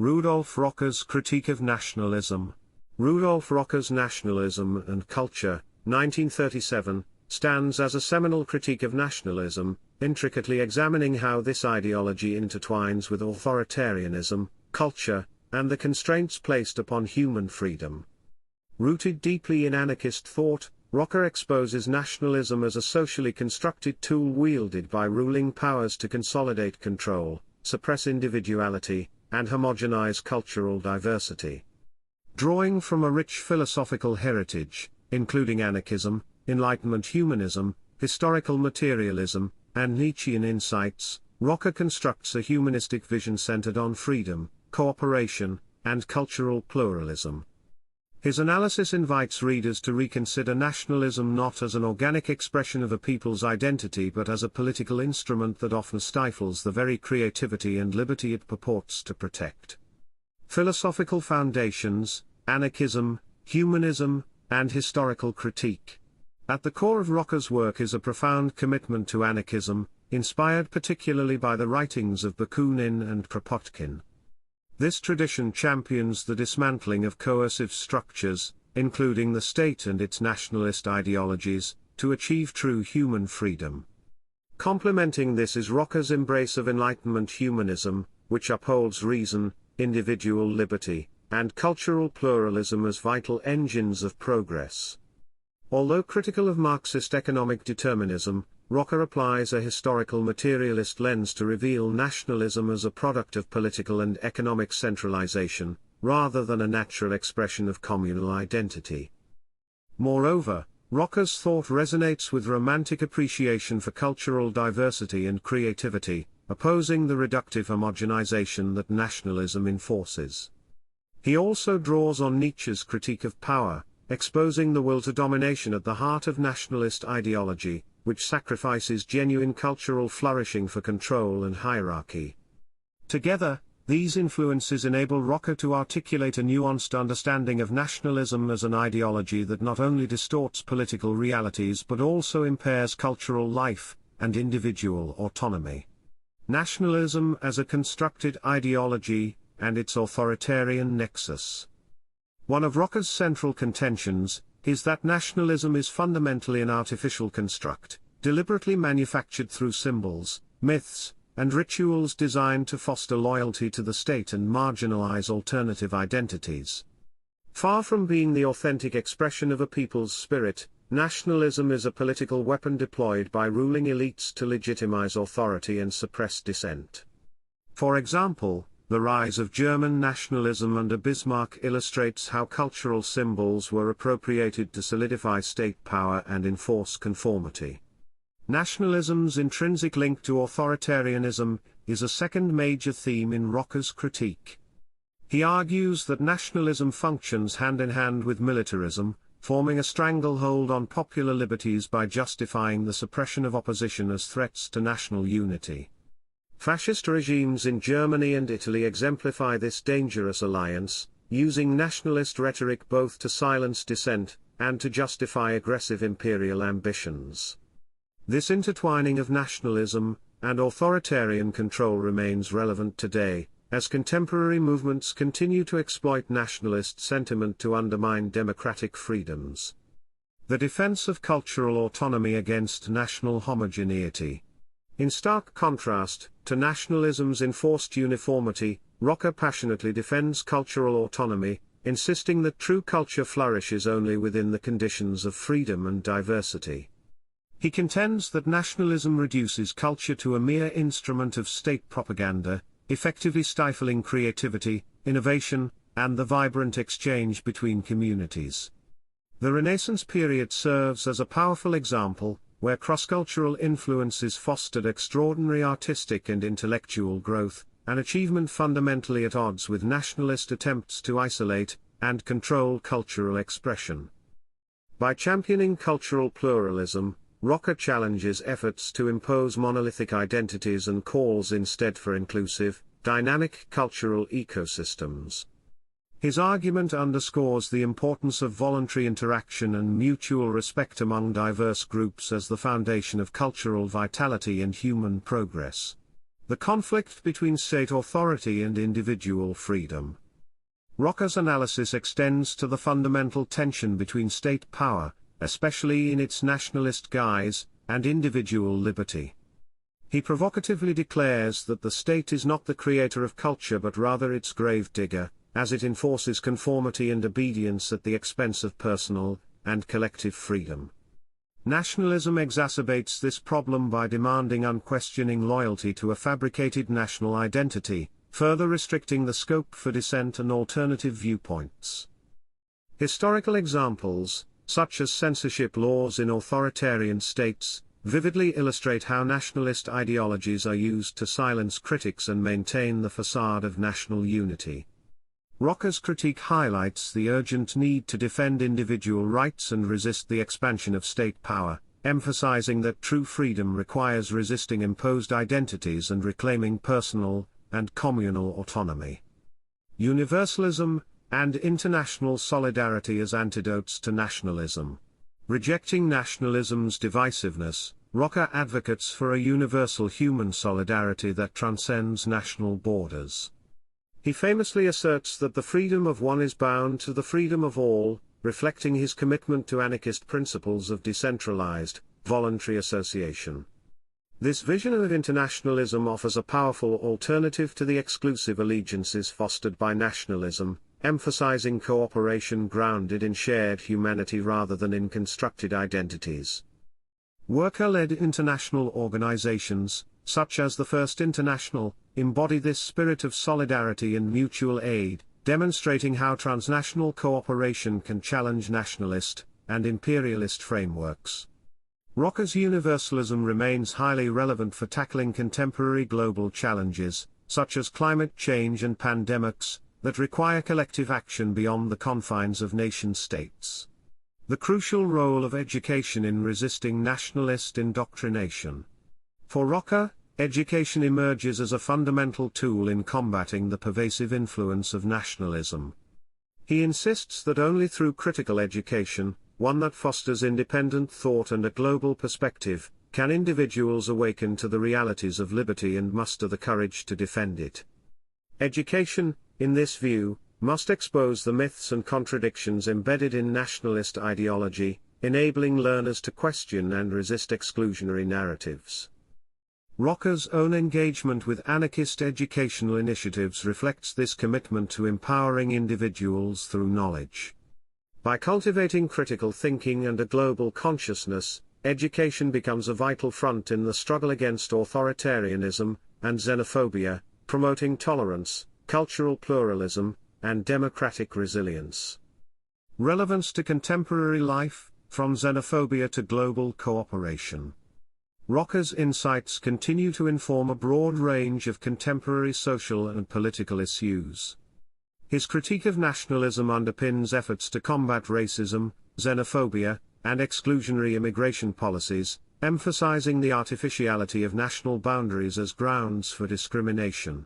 Rudolf Rocker's Critique of Nationalism. Rudolf Rocker's Nationalism and Culture, 1937, stands as a seminal critique of nationalism, intricately examining how this ideology intertwines with authoritarianism, culture, and the constraints placed upon human freedom. Rooted deeply in anarchist thought, Rocker exposes nationalism as a socially constructed tool wielded by ruling powers to consolidate control, suppress individuality, and homogenize cultural diversity. Drawing from a rich philosophical heritage, including anarchism, Enlightenment humanism, historical materialism, and Nietzschean insights, Rocker constructs a humanistic vision centered on freedom, cooperation, and cultural pluralism. His analysis invites readers to reconsider nationalism not as an organic expression of a people's identity but as a political instrument that often stifles the very creativity and liberty it purports to protect. Philosophical foundations, anarchism, humanism, and historical critique. At the core of Rocker's work is a profound commitment to anarchism, inspired particularly by the writings of Bakunin and Kropotkin. This tradition champions the dismantling of coercive structures, including the state and its nationalist ideologies, to achieve true human freedom. Complementing this is Rocker's embrace of Enlightenment humanism, which upholds reason, individual liberty, and cultural pluralism as vital engines of progress. Although critical of Marxist economic determinism, Rocker applies a historical materialist lens to reveal nationalism as a product of political and economic centralization, rather than a natural expression of communal identity. Moreover, Rocker's thought resonates with Romantic appreciation for cultural diversity and creativity, opposing the reductive homogenization that nationalism enforces. He also draws on Nietzsche's critique of power, exposing the will to domination at the heart of nationalist ideology, which sacrifices genuine cultural flourishing for control and hierarchy. Together, these influences enable Rocker to articulate a nuanced understanding of nationalism as an ideology that not only distorts political realities but also impairs cultural life and individual autonomy. Nationalism as a constructed ideology, and its authoritarian nexus. One of Rocker's central contentions is that nationalism is fundamentally an artificial construct, deliberately manufactured through symbols, myths, and rituals designed to foster loyalty to the state and marginalize alternative identities. Far from being the authentic expression of a people's spirit, nationalism is a political weapon deployed by ruling elites to legitimize authority and suppress dissent. For example, the rise of German nationalism under Bismarck illustrates how cultural symbols were appropriated to solidify state power and enforce conformity. Nationalism's intrinsic link to authoritarianism is a second major theme in Rocker's critique. He argues that nationalism functions hand in hand with militarism, forming a stranglehold on popular liberties by justifying the suppression of opposition as threats to national unity. Fascist regimes in Germany and Italy exemplify this dangerous alliance, using nationalist rhetoric both to silence dissent and to justify aggressive imperial ambitions. This intertwining of nationalism and authoritarian control remains relevant today, as contemporary movements continue to exploit nationalist sentiment to undermine democratic freedoms. The defense of cultural autonomy against national homogeneity. In stark contrast to nationalism's enforced uniformity, Rocker passionately defends cultural autonomy, insisting that true culture flourishes only within the conditions of freedom and diversity. He contends that nationalism reduces culture to a mere instrument of state propaganda, effectively stifling creativity, innovation, and the vibrant exchange between communities. The Renaissance period serves as a powerful example, where cross-cultural influences fostered extraordinary artistic and intellectual growth, an achievement fundamentally at odds with nationalist attempts to isolate and control cultural expression. By championing cultural pluralism, Rocker challenges efforts to impose monolithic identities and calls instead for inclusive, dynamic cultural ecosystems. His argument underscores the importance of voluntary interaction and mutual respect among diverse groups as the foundation of cultural vitality and human progress. The conflict between state authority and individual freedom. Rocker's analysis extends to the fundamental tension between state power, especially in its nationalist guise, and individual liberty. He provocatively declares that the state is not the creator of culture but rather its gravedigger, as it enforces conformity and obedience at the expense of personal and collective freedom. Nationalism exacerbates this problem by demanding unquestioning loyalty to a fabricated national identity, further restricting the scope for dissent and alternative viewpoints. Historical examples, such as censorship laws in authoritarian states, vividly illustrate how nationalist ideologies are used to silence critics and maintain the facade of national unity. Rocker's critique highlights the urgent need to defend individual rights and resist the expansion of state power, emphasizing that true freedom requires resisting imposed identities and reclaiming personal and communal autonomy. Universalism and international solidarity as antidotes to nationalism. Rejecting nationalism's divisiveness, Rocker advocates for a universal human solidarity that transcends national borders. He famously asserts that the freedom of one is bound to the freedom of all, reflecting his commitment to anarchist principles of decentralized, voluntary association. This vision of internationalism offers a powerful alternative to the exclusive allegiances fostered by nationalism, emphasizing cooperation grounded in shared humanity rather than in constructed identities. Worker-led international organizations, such as the First International, embody this spirit of solidarity and mutual aid, demonstrating how transnational cooperation can challenge nationalist and imperialist frameworks. Rocker's universalism remains highly relevant for tackling contemporary global challenges, such as climate change and pandemics, that require collective action beyond the confines of nation-states. The crucial role of education in resisting nationalist indoctrination. For Rocker, education emerges as a fundamental tool in combating the pervasive influence of nationalism. He insists that only through critical education, one that fosters independent thought and a global perspective, can individuals awaken to the realities of liberty and muster the courage to defend it. Education, in this view, must expose the myths and contradictions embedded in nationalist ideology, enabling learners to question and resist exclusionary narratives. Rocker's own engagement with anarchist educational initiatives reflects this commitment to empowering individuals through knowledge. By cultivating critical thinking and a global consciousness, education becomes a vital front in the struggle against authoritarianism and xenophobia, promoting tolerance, cultural pluralism, and democratic resilience. Relevance to contemporary life, from xenophobia to global cooperation. Rocker's insights continue to inform a broad range of contemporary social and political issues. His critique of nationalism underpins efforts to combat racism, xenophobia, and exclusionary immigration policies, emphasizing the artificiality of national boundaries as grounds for discrimination.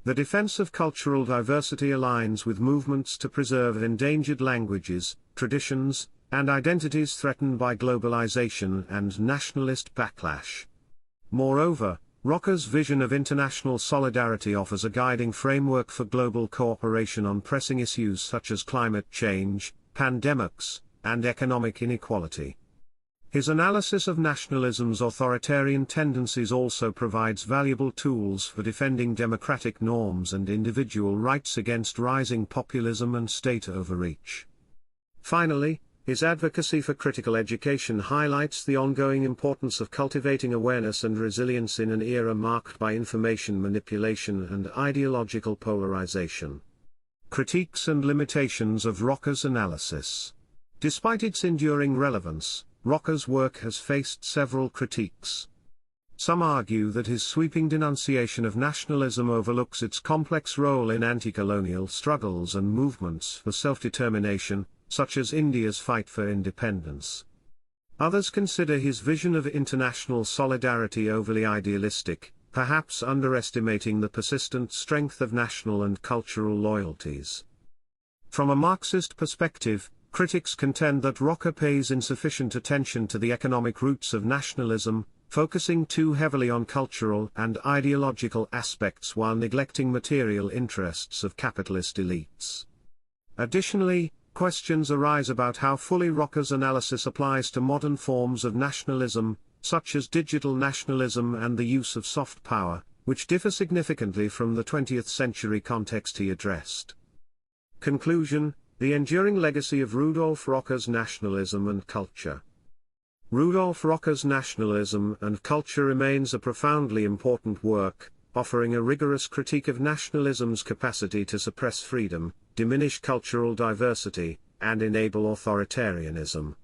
The defense of cultural diversity aligns with movements to preserve endangered languages, traditions, and identities threatened by globalization and nationalist backlash. Moreover, Rocker's vision of international solidarity offers a guiding framework for global cooperation on pressing issues such as climate change, pandemics, and economic inequality. His analysis of nationalism's authoritarian tendencies also provides valuable tools for defending democratic norms and individual rights against rising populism and state overreach. Finally, his advocacy for critical education highlights the ongoing importance of cultivating awareness and resilience in an era marked by information manipulation and ideological polarization. Critiques and limitations of Rocker's analysis. Despite its enduring relevance, Rocker's work has faced several critiques. Some argue that his sweeping denunciation of nationalism overlooks its complex role in anti-colonial struggles and movements for self-determination, such as India's fight for independence. Others consider his vision of international solidarity overly idealistic, perhaps underestimating the persistent strength of national and cultural loyalties. From a Marxist perspective, critics contend that Rocker pays insufficient attention to the economic roots of nationalism, focusing too heavily on cultural and ideological aspects while neglecting material interests of capitalist elites. Additionally, questions arise about how fully Rocker's analysis applies to modern forms of nationalism, such as digital nationalism and the use of soft power, which differ significantly from the 20th century context he addressed. Conclusion: the enduring legacy of Rudolf Rocker's nationalism and culture. Rudolf Rocker's Nationalism and Culture remains a profoundly important work, offering a rigorous critique of nationalism's capacity to suppress freedom, diminish cultural diversity, and enable authoritarianism.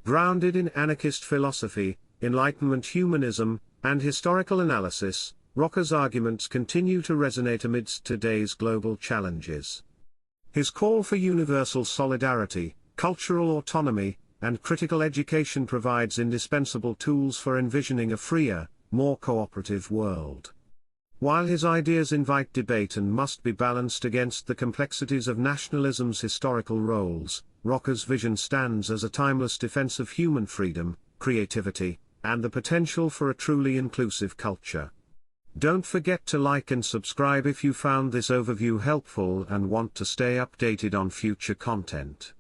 Grounded in anarchist philosophy, Enlightenment humanism, and historical analysis, Rocker's arguments continue to resonate amidst today's global challenges. His call for universal solidarity, cultural autonomy, and critical education provides indispensable tools for envisioning a freer, more cooperative world. While his ideas invite debate and must be balanced against the complexities of nationalism's historical roles, Rocker's vision stands as a timeless defense of human freedom, creativity, and the potential for a truly inclusive culture. Don't forget to like and subscribe if you found this overview helpful and want to stay updated on future content.